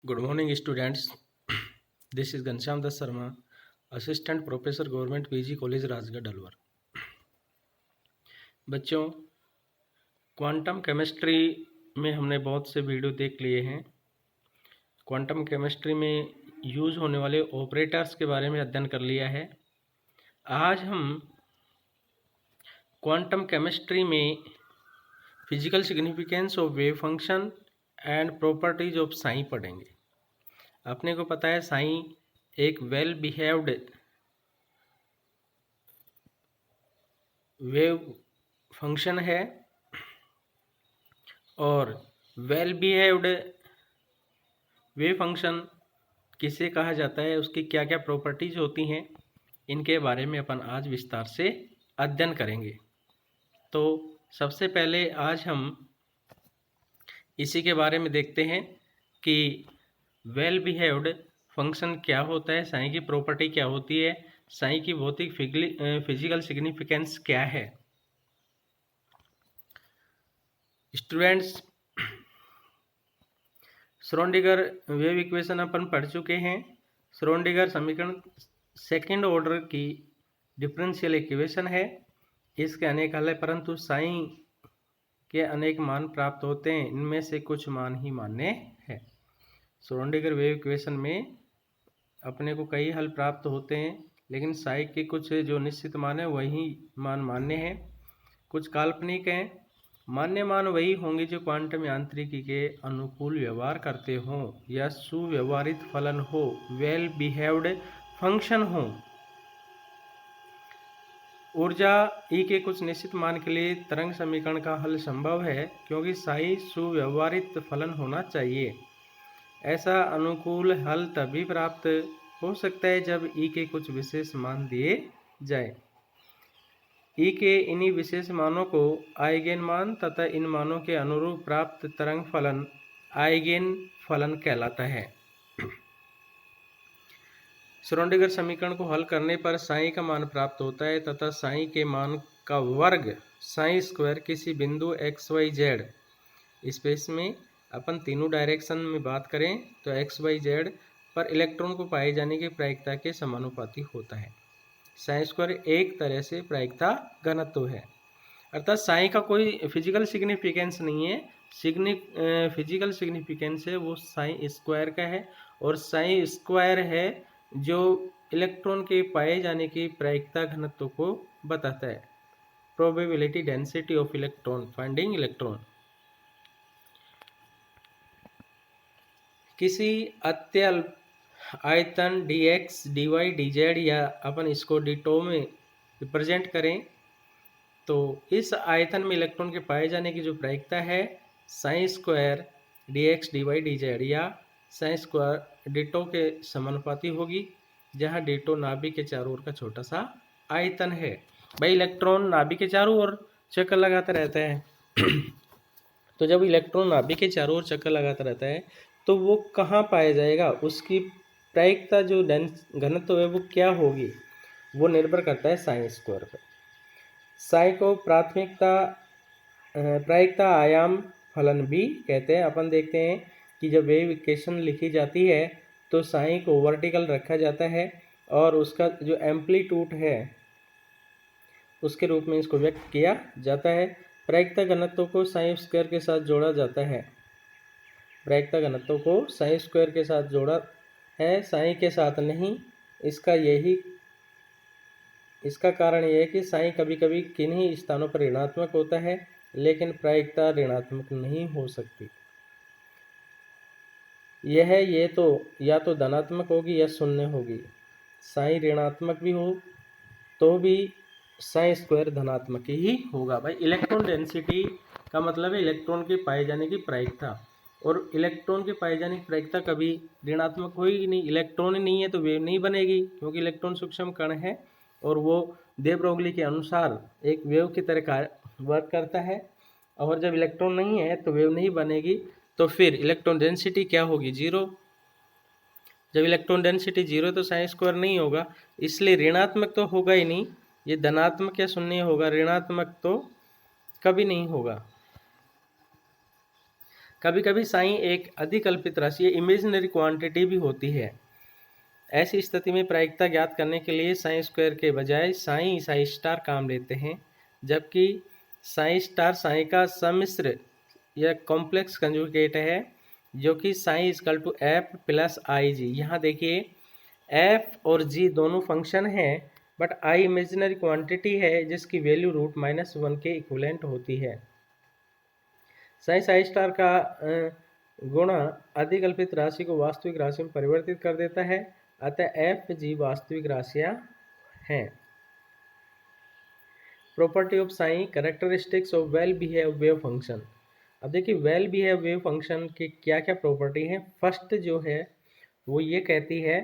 Good morning, students. This is Ghanshyam Das Sharma, Assistant Professor Government PG College Rajgarh Alwar. बच्चों, quantum chemistry में हमने बहुत से वीडियो देख लिए हैं। क्वांटम केमिस्ट्री में यूज होने वाले ऑपरेटर्स के बारे में अध्ययन कर लिया है। आज हम क्वांटम केमिस्ट्री में physical significance of wave function and properties of sine पढ़ेंगे। अपने को पता है साइन एक वेल बिहेव्ड वेव फंक्शन है और वेल बिहेव्ड वेव फंक्शन किसे कहा जाता है, उसकी क्या क्या प्रॉपर्टीज होती हैं, इनके बारे में अपन आज विस्तार से अध्ययन करेंगे। तो सबसे पहले आज हम इसी के बारे में देखते हैं कि वेल बिहेव्ड फंक्शन क्या होता है, साइन की प्रॉपर्टी क्या होती है, साइन की भौतिक फिजिकल सिग्निफिकेंस क्या है। स्टूडेंट्स, श्रोडिंगर वेव इक्वेशन अपन पढ़ चुके हैं। श्रोडिंगर समीकरण सेकंड ऑर्डर की डिफरेंशियल इक्वेशन है। इसके अनेक हल है, परंतु साइन के अनेक मान प्राप्त होते हैं। इनमें से कुछ मान ही मान्य है। श्रोडिंगर वेव इक्वेशन में अपने को कई हल प्राप्त होते हैं, लेकिन साइन के कुछ जो निश्चित मान है वही मान मान्य है, कुछ काल्पनिक हैं। मान्य मान वही होंगे जो क्वांटम यांत्रिकी के अनुकूल व्यवहार करते हों या सुव्यवहारित फलन हो, वेल बिहेव्ड फंक्शन हो। ऊर्जा ई के कुछ निश्चित मान के लिए तरंग समीकरण का हल संभव है, क्योंकि साई सुव्यवहारित फलन होना चाहिए। ऐसा अनुकूल हल तभी प्राप्त हो सकता है जब ई के कुछ विशेष मान दिए जाए। ई के इन्हीं विशेष मानों को आइगेन मान तथा इन मानों के अनुरूप प्राप्त तरंग फलन आइगेन फलन कहलाता है। श्रोडिंगर समीकरण को हल करने पर साई का मान प्राप्त होता है तथा साई के मान का वर्ग साई स्क्वायर किसी बिंदु XYZ स्पेस में, अपन तीनों डायरेक्शन में बात करें तो XYZ पर इलेक्ट्रॉन को पाए जाने की प्रायिकता के समानुपाती होता है। साइन स्क्वायर एक तरह से प्रायिकता घनत्व है, अर्थात साइन का कोई फिजिकल सिग्निफिकेंस नहीं है। फिजिकल सिग्निफिकेंस है वो साइन स्क्वायर का है, और साइन स्क्वायर है जो इलेक्ट्रॉन के पाए जाने की प्रायिकता घनत्व को बताता है। Probability density of electron finding electron. किसी अत्यल्प आयतन dx dy dz या अपन इसको डिटो में रिप्रेजेंट करें तो इस आयतन में इलेक्ट्रॉन के पाए जाने की जो प्रायिकता है sine square dx dy dz या साइन स्क्वायर डिटो के समानुपाती होगी, जहां डिटो नाभिक के चारों ओर का छोटा सा आयतन है। भाई इलेक्ट्रॉन नाभिक के चारों ओर चक्कर लगाता रहता है तो जब इलेक्ट्रॉन नाभिक के चारों ओर चक्कर लगाता रहता है तो वो कहाँ पाया जाएगा, उसकी प्रायिकता जो घनत्व है वो क्या होगी, वो निर्भर करता है साइन स्क्वायर पर। साइन को प्रायिकता आयाम फलन भी कहते हैं। अपन देखते हैं कि जब वेव इक्वेशन लिखी जाती है तो साइन को वर्टिकल रखा जाता है और उसका जो एम्पलीट्यूड है उसके रूप में इसको व्यक्त किया जाता है। प्रायिकता घनत्व को साइन स्क्वायर के साथ जोड़ा जाता है। प्रायिकता घनत्व को साइन स्क्वायर के साथ जोड़ा है, साइन के साथ नहीं। इसका कारण यह है कि साइन कभी कभी किन्हीं स्थानों पर ऋणात्मक होता है, लेकिन प्रायिकता ऋणात्मक नहीं हो सकती। ये तो या तो धनात्मक होगी या शून्य होगी। साइन ऋणात्मक भी हो तो भी साइन स्क्वायर धनात्मक ही होगा। भाई इलेक्ट्रॉन डेंसिटी का मतलब है इलेक्ट्रॉन के पाए जाने की प्रायिकता, और इलेक्ट्रॉन के पाए जाने की प्रायिकता कभी ऋणात्मक होगी नहीं। इलेक्ट्रॉन ही नहीं है तो वेव नहीं बनेगी, क्योंकि इलेक्ट्रॉन सूक्ष्म कण है और वो दे ब्रोगली के अनुसार एक वेव की तरह वर्क करता है। और जब इलेक्ट्रॉन नहीं है तो वेव नहीं बनेगी, तो फिर इलेक्ट्रॉन डेंसिटी क्या होगी, जीरो। जब इलेक्ट्रॉन डेंसिटी जीरो तो साइन स्क्वायर नहीं होगा, इसलिए ऋणात्मक तो होगा ही नहीं। ये धनात्मक या शून्य होगा, ऋणात्मक तो कभी नहीं होगा। कभी कभी साई एक अधिकल्पित राशि इमेजिनरी क्वांटिटी भी होती है। ऐसी स्थिति में प्रायिकता ज्ञात करने के लिए साई स्क्वायर के बजाय साई स्टार काम लेते हैं, जबकि साई स्टार साई का सम्मिश्र या कॉम्प्लेक्स कंजुगेट है, जो कि psi equal to f plus i g. यहाँ देखिए एफ और जी दोनों फंक्शन हैं, बट आई इमेजिनरी क्वांटिटी है जिसकी वैल्यू √-1 के इक्विवेलेंट होती है। साई स्टार का गुणा अधिकल्पित राशि को वास्तविक राशि में परिवर्तित कर देता है, अतः एफ जी वास्तविक राशियां हैं। Property of sine, characteristics of well behave wave function. अब देखिए वेल बिहेव वेव फंक्शन की क्या क्या प्रॉपर्टी है। फर्स्ट जो है वो ये कहती है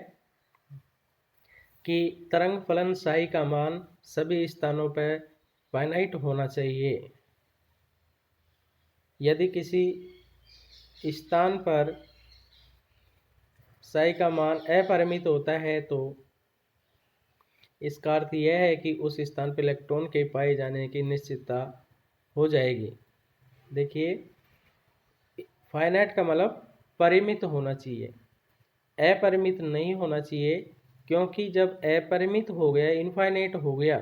कि तरंग फलन साई का मान सभी स्थानों पर फाइनाइट होना चाहिए। यदि किसी स्थान पर साई का मान अपरिमित होता है तो इसका अर्थ यह है कि उस स्थान पर इलेक्ट्रॉन के पाए जाने की निश्चितता हो जाएगी। देखिए फाइनाइट का मतलब परिमित होना चाहिए, अपरिमित नहीं होना चाहिए, क्योंकि जब अपरिमित हो गया, इनफाइनाइट हो गया,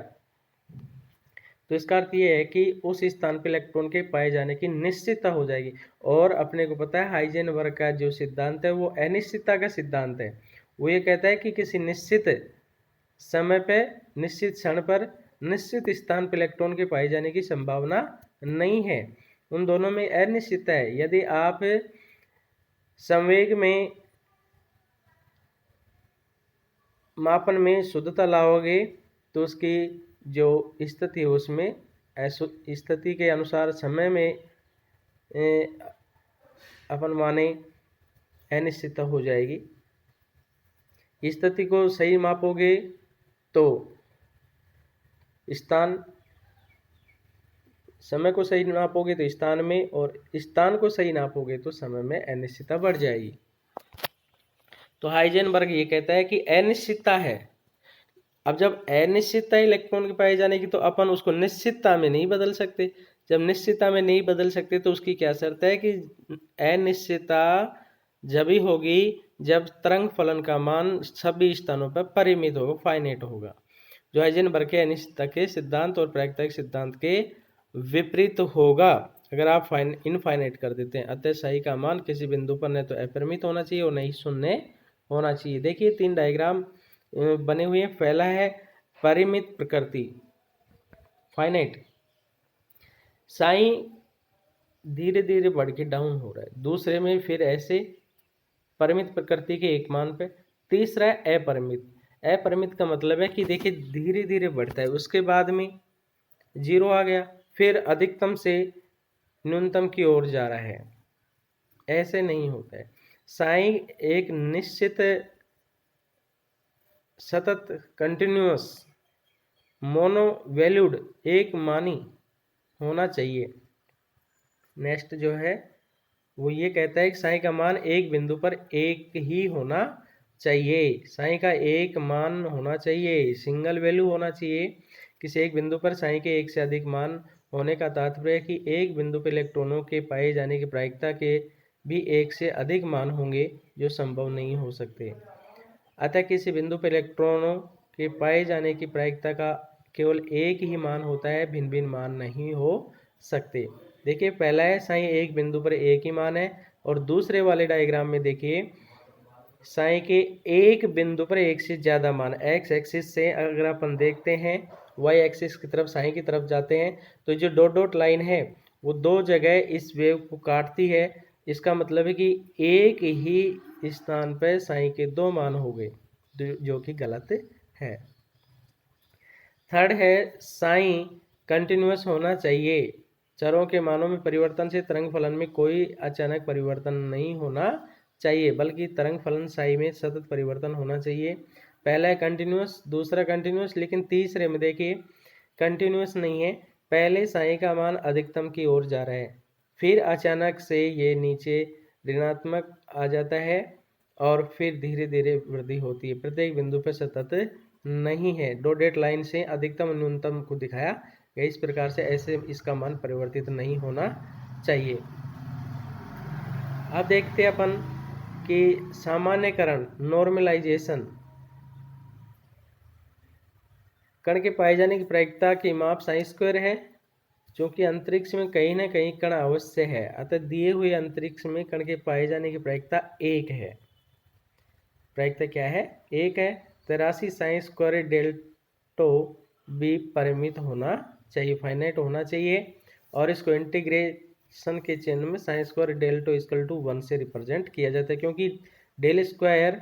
तो इसका अर्थ ये है कि उस स्थान पर इलेक्ट्रॉन के पाए जाने की निश्चितता हो जाएगी। और अपने को पता है हाइजेनबर्ग का जो सिद्धांत है वो अनिश्चितता का सिद्धांत है। वो ये कहता है कि किसी निश्चित समय पे, निश्चित क्षण पर, निश्चित स्थान पर इलेक्ट्रॉन के पाए जाने की संभावना नहीं है। उन दोनों में अनिश्चितता है। यदि आप संवेग में मापन में शुद्धता लाओगे तो उसकी जो स्थिति है उसमें स्थिति के अनुसार समय में अपन माने अनिश्चितता हो जाएगी। स्थिति को सही मापोगे तो स्थान, समय को सही नापोगे तो स्थान में, और स्थान को सही नापोगे तो समय में अनिश्चितता बढ़ जाएगी। तो हाइजेनबर्ग ये कहता है कि अनिश्चितता है। अब जब अनिश्चितता इलेक्ट्रॉन के पाए जाने की, तो अपन उसको निश्चितता में नहीं बदल सकते। जब निश्चितता में नहीं बदल सकते तो उसकी क्या शर्त है कि अनिश्चितता जब ही होगी जब तरंग फलन का मान सभी स्थानों पर परिमित होगा, फाइनाइट होगा, जो हाइजेनबर्ग के अनिश्चितता के सिद्धांत और प्रायिकता सिद्धांत के विपरीत होगा अगर आप इनफाइनाइट कर देते हैं। अतः साई का मान किसी बिंदु पर न तो अपरिमित होना चाहिए और न ही शून्य होना चाहिए। देखिए 3 डायग्राम बने हुए हैं। पहला है परिमित प्रकृति, फाइनाइट, साई धीरे धीरे बढ़ के डाउन हो रहा है। दूसरे में फिर ऐसे परिमित प्रकृति के एक मान पे। तीसरा है अपरिमित। अपरिमित का मतलब है कि देखिए धीरे धीरे बढ़ता है, उसके बाद में 0 आ गया, फिर अधिकतम से न्यूनतम की ओर जा रहा है। ऐसे नहीं होता है। साई एक निश्चित सतत कंटिन्यूअस मोनो वैल्यूड एक मानी होना चाहिए। नेक्स्ट जो है वो ये कहता है कि साई का मान एक बिंदु पर एक ही होना चाहिए। साई का एक मान होना चाहिए, सिंगल वैल्यू होना चाहिए। किसी एक बिंदु पर साई के एक से अधिक मान होने का तात्पर्य है कि एक बिंदु पर इलेक्ट्रॉनों के पाए जाने की प्रायिकता के भी एक से अधिक मान होंगे, जो संभव नहीं हो सकते। अतः किसी बिंदु पर इलेक्ट्रॉनों के पाए जाने की प्रायिकता का केवल एक ही मान होता है, भिन्न भिन्न मान नहीं हो सकते। देखिए पहला है साई एक बिंदु पर एक ही मान है, और दूसरे वाले डायग्राम में देखिए साई के एक बिंदु पर एक से ज़्यादा मान। एक्स एक्सिस से अगर अपन देखते हैं, वाई एक्सिस की तरफ साई की तरफ जाते हैं, तो जो डॉट डॉट लाइन है वो 2 जगह इस वेव को काटती है। इसका मतलब है कि एक ही स्थान पर साई के 2 मान हो गए, जो कि गलत है। थर्ड है साई कंटिन्यूअस होना चाहिए। चरों के मानों में परिवर्तन से तरंग फलन में कोई अचानक परिवर्तन नहीं होना चाहिए, बल्कि तरंग फलन साई में सतत परिवर्तन होना चाहिए। पहला है कंटिन्यूअस, दूसरा कंटिन्यूअस, लेकिन तीसरे में देखिए कंटिन्यूअस नहीं है। पहले साई का मान अधिकतम की ओर जा रहा है, फिर अचानक से ये नीचे ऋणात्मक आ जाता है और फिर धीरे धीरे वृद्धि होती है। प्रत्येक बिंदु पर सतत नहीं है। डॉटेड लाइन से अधिकतम और न्यूनतम को दिखाया गया। इस प्रकार से ऐसे इसका मान परिवर्तित नहीं होना चाहिए। अब देखते हैं अपन कि सामान्यकरण नॉर्मलाइजेशन कण के पाए जाने की प्रायिकता की माप साई स्क्वायर है, जो कि अंतरिक्ष में कहीं ना कहीं कण अवश्य है, अतः दिए हुए अंतरिक्ष में कण के पाए जाने की प्रायिकता 1 है। प्रायिकता क्या है? 1 है। तो राशि साई स्क्वायर डेल्टो भी परिमित होना चाहिए, फाइनाइट होना चाहिए, और इसको इंटीग्रेशन के चिन्ह में Sai square delto equal to 1 से रिप्रेजेंट किया जाता है, क्योंकि डेल स्क्वायर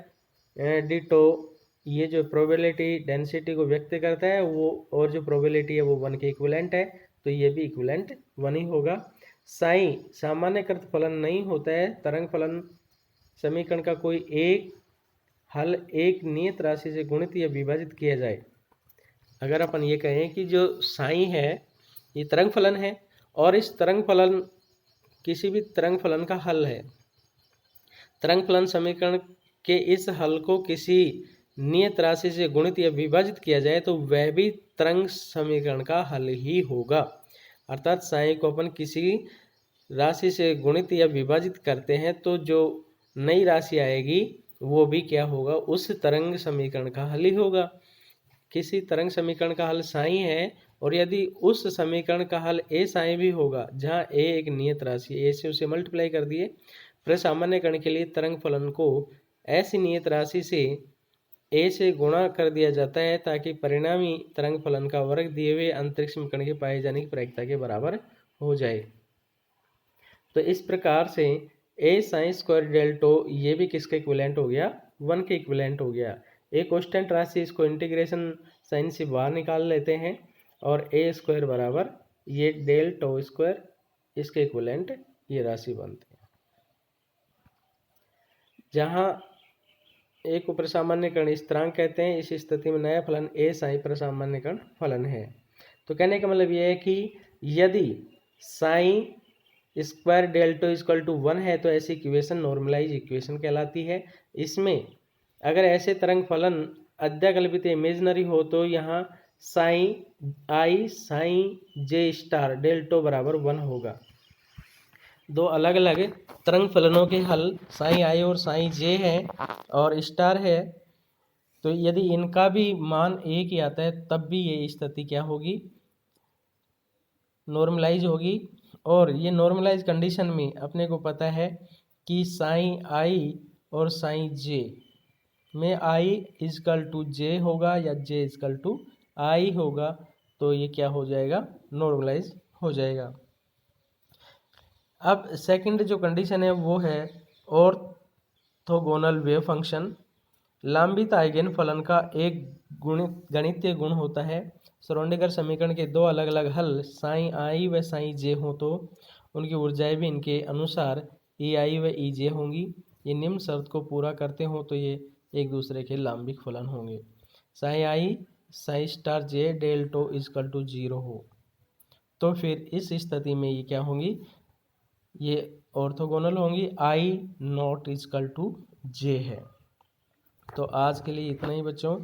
डिटो ये जो प्रोबेबिलिटी डेंसिटी को व्यक्त करता है वो, और जो प्रोबेबिलिटी है वो 1 के इक्विवेलेंट है, तो ये भी इक्विवेलेंट 1 ही होगा। साई सामान्यकृत फलन नहीं होता है। तरंग फलन समीकरण का कोई एक हल एक नियत राशि से गुणित या विभाजित किया जाए। अगर अपन ये कहें कि जो साई है ये तरंग फलन है, और इस तरंग फलन किसी भी तरंग फलन का हल है, तरंग फलन समीकरण के इस हल को किसी नियत राशि से गुणित या विभाजित किया जाए तो वह भी तरंग समीकरण का हल ही होगा। अर्थात साई को अपन किसी राशि से गुणित या विभाजित करते हैं तो जो नई राशि आएगी वो भी क्या होगा? उस तरंग समीकरण का हल ही होगा। किसी तरंग समीकरण का हल साई है, और यदि उस समीकरण का हल ए साई भी होगा, जहाँ ए एक नियत राशि ए से उसे मल्टीप्लाई कर दिए, प्रसामान्यकरण के लिए तरंग फलन को ऐसी नियत राशि से ए से गुणा कर दिया जाता है ताकि परिणामी तरंग फलन का वर्ग दिए हुए अंतरिक्ष में कण के पाए जाने की प्रायिकता के बराबर हो जाए। तो इस प्रकार से ए साइन स्क्वायर डेल्टो ये भी किसका इक्विवेलेंट हो गया? 1 के इक्विवेलेंट हो गया। एक कांस्टेंट राशि, इसको इंटीग्रेशन साइन से बाहर निकाल लेते हैं, और ए स्क्वायर बराबर ये डेल्टो स्क्वायर, इसके इक्विवेलेंट ये राशि बनती है। जहाँ ए को प्रसामान्यकरण स्थिरांक कहते हैं, इस स्थिति में नया फलन ए साई प्रसामान्यकरण फलन है। तो कहने का मतलब यह है कि यदि sine square delto equal to 1 है तो ऐसी इक्वेशन नॉर्मलाइज इक्वेशन कहलाती है। इसमें अगर ऐसे तरंग फलन अध्याकल्पित इमेजनरी हो तो यहाँ sign i sign J star delto बराबर 1 होगा। दो अलग अलग तरंग फलनों के हल साई आई और साई जे है और स्टार है, तो यदि इनका भी मान एक ही आता है तब भी ये स्थिति क्या होगी? नॉर्मलाइज होगी। और ये नॉर्मलाइज कंडीशन में अपने को पता है कि साइन आई और साइन जे में आई इजकल टू जे होगा या जे इजकल टू आई होगा, तो ये क्या हो जाएगा? नॉर्मलाइज हो जाएगा। अब सेकंड जो कंडीशन है वो है ऑर्थोगोनल वेव फंक्शन। लांबित आइगेन फलन का एक गणितीय गुण होता है। श्रोडिंगर समीकरण के दो अलग अलग हल साइन आई व साइन जे हो तो उनकी ऊर्जाएं भी इनके अनुसार ई आई व ई जे होंगी। ये निम्न शर्त को पूरा करते हो तो ये एक दूसरे के लांबिक फलन होंगे। Sine i sine star j delta equal to 0 हो तो फिर इस स्थिति में ये क्या होंगी? ये ऑर्थोगोनल होंगी। आई नॉट इजकल टू जे है। तो आज के लिए इतना ही बच्चों,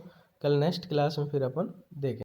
कल नेक्स्ट क्लास में फिर अपन देखें।